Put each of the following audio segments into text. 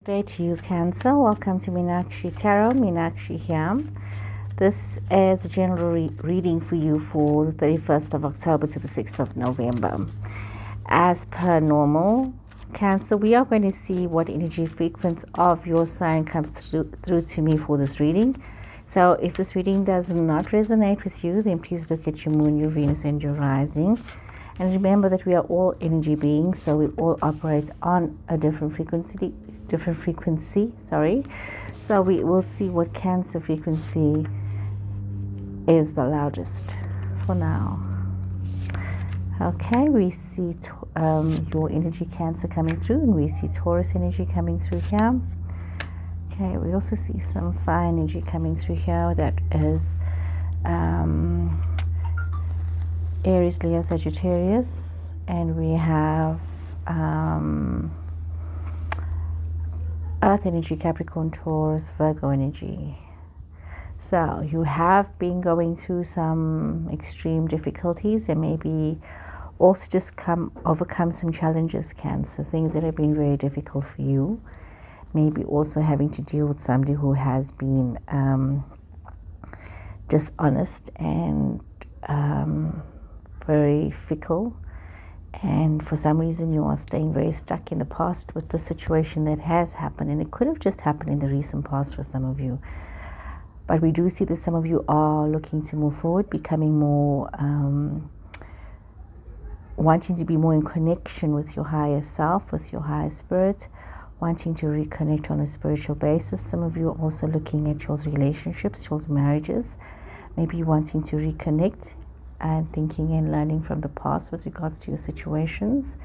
Good day to you, Cancer. Welcome to Meenakshi Tarot. Meenakshi here. This is a general reading for you for the 31st of October to the 6th of November. As per normal, Cancer, we are going to see what energy frequency of your sign comes through to me for this reading. So if this reading does not resonate with you, then please look at your moon, your Venus, and your rising. And remember that we are all energy beings, so we all operate on a different frequency. So we will see what Cancer frequency is the loudest for now. Okay, we see your energy, Cancer, coming through, and we see Taurus energy coming through here. Okay, we also see some fire energy coming through here. That is Aries, Leo, Sagittarius, and we have Earth energy, Capricorn, Taurus, Virgo energy. So you have been going through some extreme difficulties and maybe also just overcome some challenges, Cancer, things that have been very difficult for you. Maybe also having to deal with somebody who has been dishonest and very fickle, and for some reason you are staying very stuck in the past with the situation that has happened, and it could have just happened in the recent past for some of you. But we do see that some of you are looking to move forward, becoming more wanting to be more in connection with your higher self, with your higher spirit, wanting to reconnect on a spiritual basis. Some of you are also looking at your relationships, your marriages, maybe wanting to reconnect and thinking and learning from the past with regards to your situations.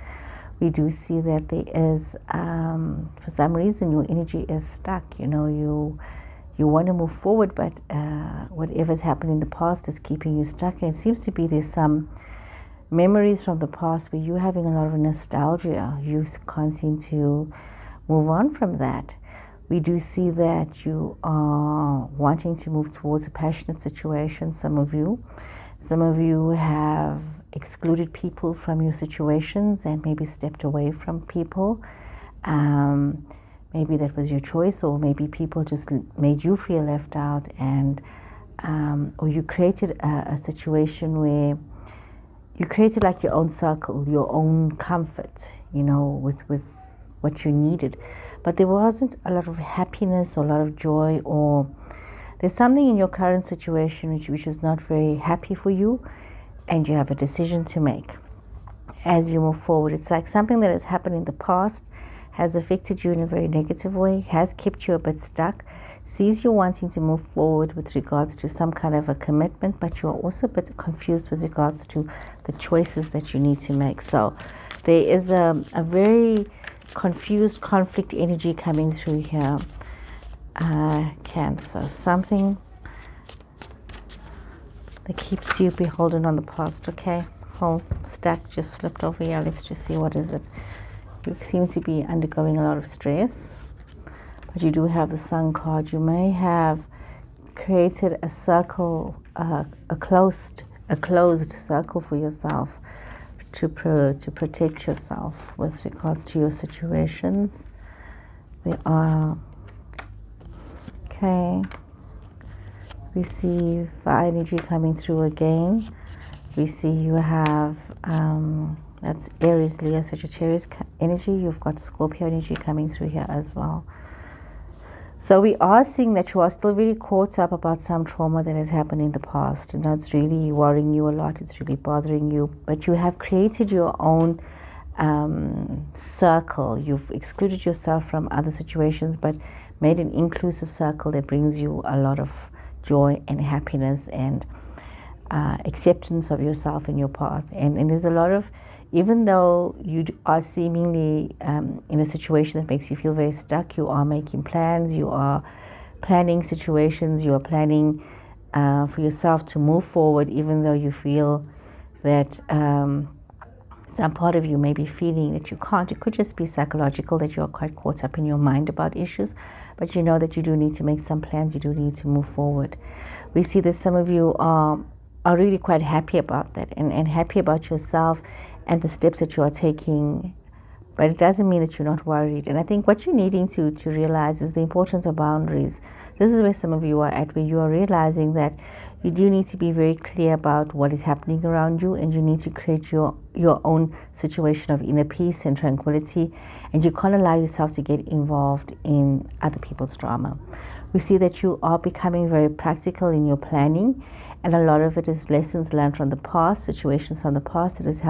We do see that there is, for some reason, your energy is stuck. You want to move forward, but whatever's happened in the past is keeping you stuck. And it seems to be there's some memories from the past where you're having a lot of nostalgia. You can't seem to move on from that. We do see that you are wanting to move towards a passionate situation, some of you. Some of you have excluded people from your situations and maybe stepped away from people. Maybe that was your choice, or maybe people just made you feel left out, and or you created a situation where you created like your own circle, your own comfort, with what you needed. But there wasn't a lot of happiness or a lot of joy, or there's something in your current situation which is not very happy for you, and you have a decision to make as you move forward. It's like something that has happened in the past has affected you in a very negative way, has kept you a bit stuck, sees you wanting to move forward with regards to some kind of a commitment, but you're also a bit confused with regards to the choices that you need to make. So there is a very confused conflict energy coming through here. Cancer, something that keeps you beholden on the past. Okay, whole stack just flipped over here. Let's just see, what is it? You seem to be undergoing a lot of stress, but you do have the Sun card. You may have created a circle, a closed circle for yourself to protect yourself with regards to your situations. They are okay. We see fire energy coming through again. We see you have that's Aries, Leo, Sagittarius energy. You've got Scorpio energy coming through here as well. So we are seeing that you are still very caught up about some trauma that has happened in the past, and that's really worrying you a lot. It's really bothering you. But you have created your own circle. You've excluded yourself from other situations, but made an inclusive circle that brings you a lot of joy and happiness and acceptance of yourself and your path. And there's a lot of, even though you are seemingly in a situation that makes you feel very stuck, you are making plans, you are planning situations, you are planning for yourself to move forward, even though you feel that some part of you may be feeling that you can't. It could just be psychological, that you are quite caught up in your mind about issues, but you know that you do need to make some plans, you do need to move forward. We see that some of you are really quite happy about that, and happy about yourself and the steps that you are taking but it doesn't mean that you're not worried. And I think what you're needing to realize is the importance of boundaries. This is where some of you are at, where you are realizing that you do need to be very clear about what is happening around you, and you need to create your own situation of inner peace and tranquility, and you can't allow yourself to get involved in other people's drama. We see that you are becoming very practical in your planning, and a lot of it is lessons learned from the past, situations from the past that is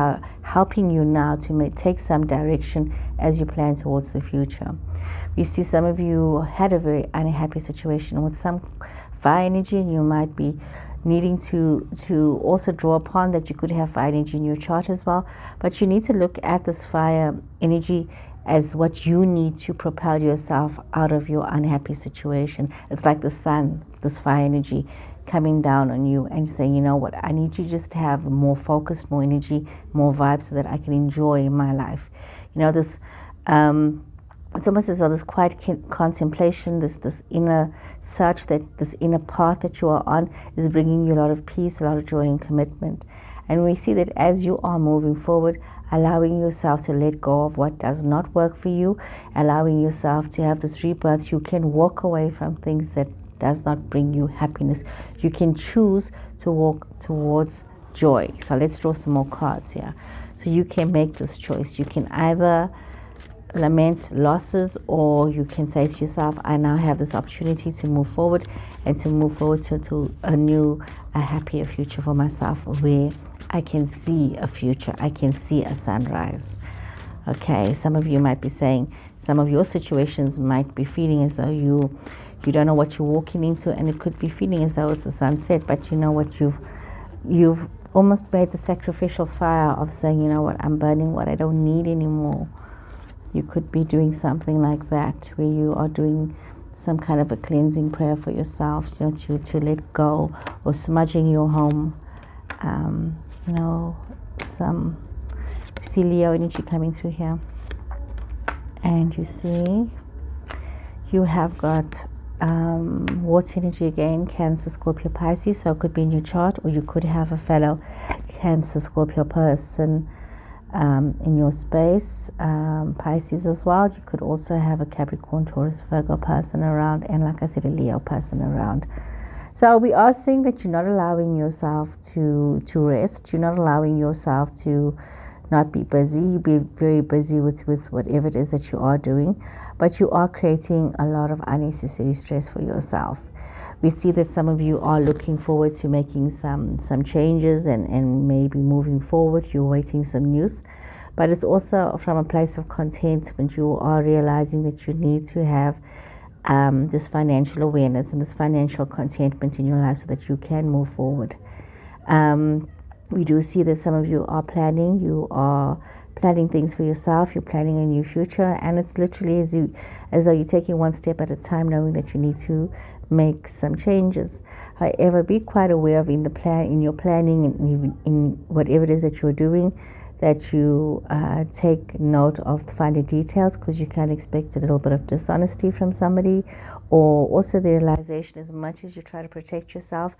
helping you now to take some direction as you plan towards the future. We see some of you had a very unhappy situation with some fire energy, and you might be needing to also draw upon that. You could have fire energy in your chart as well, but you need to look at this fire energy as what you need to propel yourself out of your unhappy situation. It's like the sun, this fire energy coming down on you and saying, you know what, I need you just to have more focus, more energy, more vibe, so that I can enjoy my life. You know, this it's almost as though this quiet contemplation, this inner search, that this inner path that you are on is bringing you a lot of peace, a lot of joy and commitment. And we see that as you are moving forward, allowing yourself to let go of what does not work for you, allowing yourself to have this rebirth, you can walk away from things that does not bring you happiness. You can choose to walk towards joy. So let's draw some more cards here. So you can make this choice. You can either lament losses, or you can say to yourself, I now have this opportunity to move forward, and to move forward to a new, a happier future for myself, where I can see a future, I can see a sunrise. Okay, some of you might be saying, some of your situations might be feeling as though you don't know what you're walking into, and it could be feeling as though it's a sunset, but you know what, you've almost made the sacrificial fire of saying, you know what, I'm burning what I don't need anymore. You could be doing something like that, where you are doing some kind of a cleansing prayer for yourself, you know, to let go, or smudging your home. You know, some see Leo energy coming through here, and you see you have got water energy again, Cancer, Scorpio, Pisces. So it could be in your chart, or you could have a fellow Cancer, Scorpio person in your space, Pisces as well. You could also have a Capricorn, Taurus, Virgo person around, and like I said, a Leo person around. So we are seeing that you're not allowing yourself to rest. You're not allowing yourself to not be busy. You be very busy with whatever it is that you are doing, but you are creating a lot of unnecessary stress for yourself. We see that some of you are looking forward to making some changes and maybe moving forward. You're waiting some news, but it's also from a place of contentment. You are realizing that you need to have this financial awareness and this financial contentment in your life, so that you can move forward. We do see that some of you are planning. You are planning things for yourself. You're planning a new future, and it's literally as though you're taking one step at a time, knowing that you need to make some changes. However, be quite aware of in your planning, and even in whatever it is that you're doing, that you take note of the finer details, because you can expect a little bit of dishonesty from somebody, or also the realization, as much as you try to protect yourself,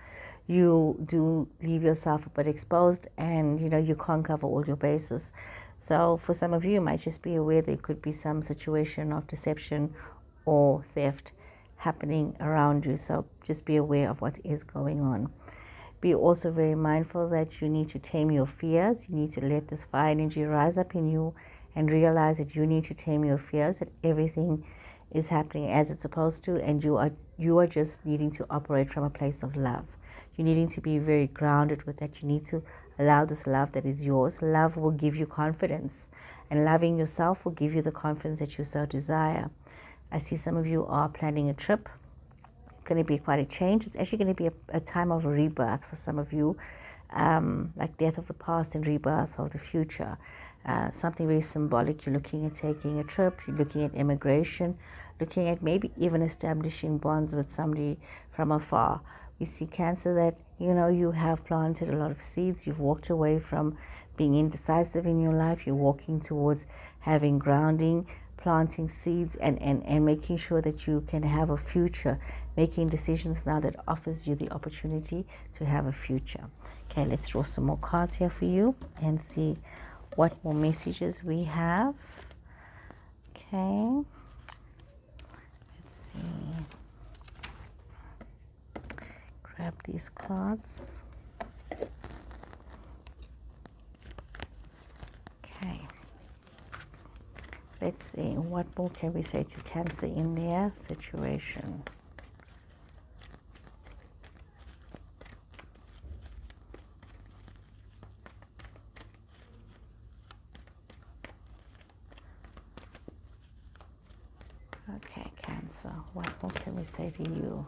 you do leave yourself a bit exposed, and you know you can't cover all your bases. So for some of you, you might just be aware there could be some situation of deception or theft happening around you. So just be aware of what is going on. Be also very mindful that you need to tame your fears. You need to let this fire energy rise up in you and realize that you need to tame your fears, that everything is happening as it's supposed to, and you are just needing to operate from a place of love. You're needing to be very grounded with that. You need to allow this love that is yours. Love will give you confidence, and loving yourself will give you the confidence that you so desire. I see some of you are planning a trip. Going to be quite a change. It's actually going to be a time of rebirth for some of you, like death of the past and rebirth of the future. Something very symbolic. You're looking at taking a trip. You're looking at immigration, looking at maybe even establishing bonds with somebody from afar. We see Cancer that, you know, you have planted a lot of seeds. You've walked away from being indecisive in your life. You're walking towards having grounding, planting seeds, and making sure that you can have a future, making decisions now that offers you the opportunity to have a future. Okay, let's draw some more cards here for you and see what more messages we have. Okay. Let's see. Grab these cards. Okay. Let's see. What more can we say to Cancer in their situation? Okay, Cancer, what more can we say to you?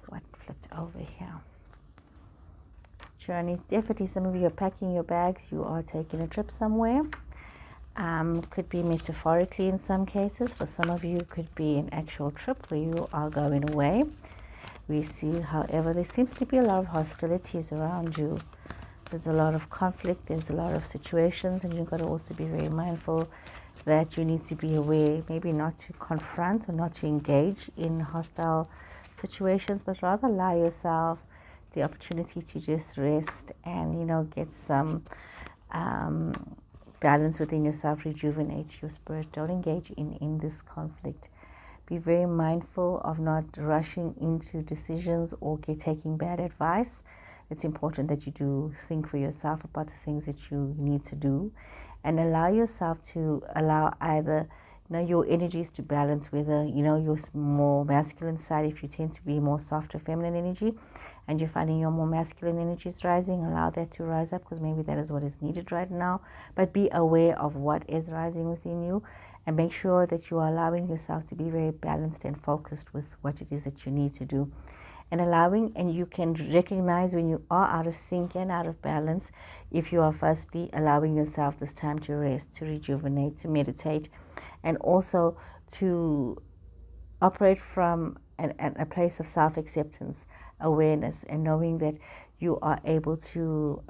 What flipped over here? Journey. Definitely some of you are packing your bags. You are taking a trip somewhere. Could be metaphorically in some cases. For some of you, could be an actual trip where you are going away. We see, however, there seems to be a lot of hostilities around you. There's a lot of conflict. There's a lot of situations, and you've got to also be very mindful that you need to be aware, maybe not to confront or not to engage in hostile situations, but rather allow yourself the opportunity to just rest and, get some balance within yourself, rejuvenate your spirit. Don't engage in this conflict. Be very mindful of not rushing into decisions or taking bad advice. It's important that you do think for yourself about the things that you need to do, and allow yourself to allow either your energies to balance, whether your more masculine side, if you tend to be more softer feminine energy and you're finding your more masculine energies rising, allow that to rise up, because maybe that is what is needed right now. But be aware of what is rising within you, and make sure that you are allowing yourself to be very balanced and focused with what it is that you need to do. And you can recognize when you are out of sync and out of balance if you are firstly allowing yourself this time to rest, to rejuvenate, to meditate, and also to operate from a place of self-acceptance, awareness, and knowing that you are able to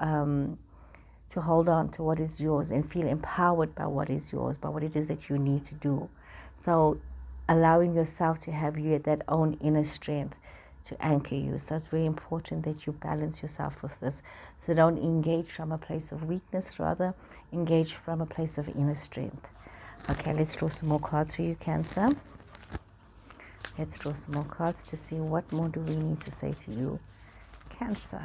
hold on to what is yours and feel empowered by what is yours, by what it is that you need to do. So allowing yourself to have that own inner strength to anchor you. So it's very important that you balance yourself with this. So don't engage from a place of weakness, rather engage from a place of inner strength. Okay, let's draw some more cards for you, Cancer. Let's draw some more cards to see what more do we need to say to you, Cancer.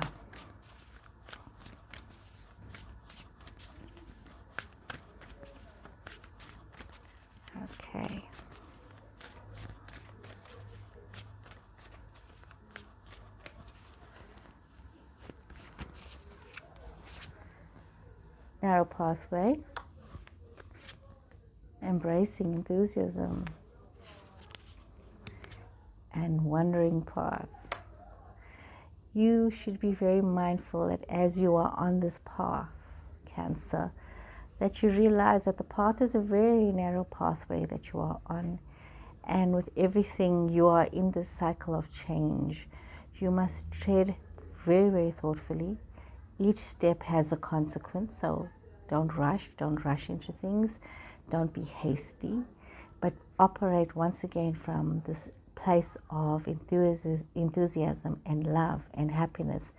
Okay. Narrow pathway, embracing enthusiasm, and wandering path. You should be very mindful that as you are on this path, Cancer, that you realize that the path is a very narrow pathway that you are on. And with everything, you are in this cycle of change. You must tread very, very thoughtfully. Each step has a consequence, so don't rush into things. Don't be hasty, but operate once again from this place of enthusiasm and love and happiness.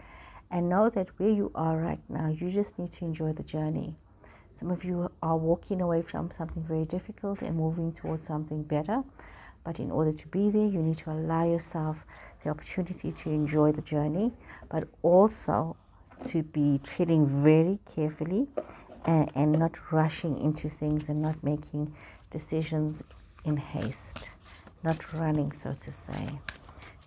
And know that where you are right now, you just need to enjoy the journey. Some of you are walking away from something very difficult and moving towards something better. But in order to be there, you need to allow yourself the opportunity to enjoy the journey, but also to be treading very carefully and not rushing into things and not making decisions in haste, not running, so to say.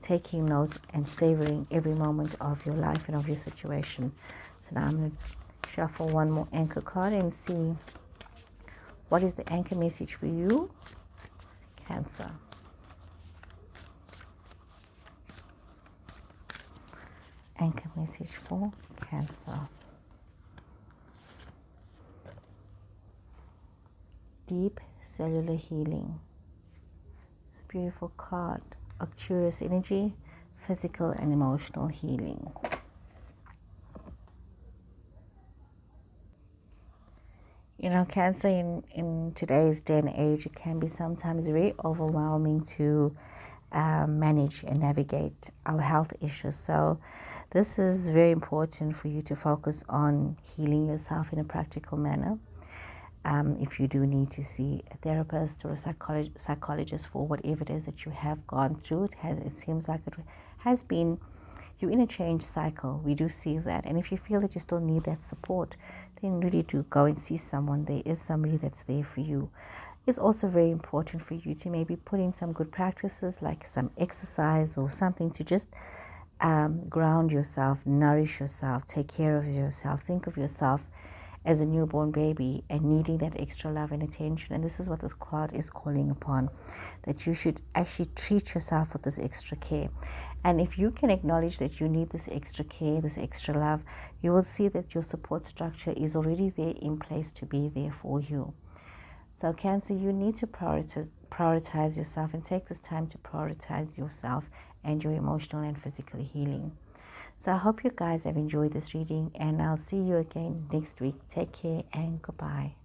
Taking note and savoring every moment of your life and of your situation. So now I'm going to shuffle one more anchor card and see what is the anchor message for you, Cancer. Anchor message for Cancer. Deep cellular healing. It's a beautiful card. Arcturus energy, physical and emotional healing. Cancer, in today's day and age, it can be sometimes very overwhelming to manage and navigate our health issues. So this is very important for you to focus on healing yourself in a practical manner. if you do need to see a therapist or a psychologist for whatever it is that you have gone through. It seems like it has been, you're in a change cycle. We do see that. And if you feel that you still need that support, then really do go and see someone. There is somebody that's there for you. It's also very important for you to maybe put in some good practices like some exercise or something to just ground yourself, nourish yourself, take care of yourself, think of yourself as a newborn baby and needing that extra love and attention. And this is what this card is calling upon, that you should actually treat yourself with this extra care. And if you can acknowledge that you need this extra care, this extra love, you will see that your support structure is already there in place to be there for you. So Cancer, you need to prioritize yourself and take this time to prioritize yourself and your emotional and physical healing. So I hope you guys have enjoyed this reading, and I'll see you again next week. Take care and goodbye.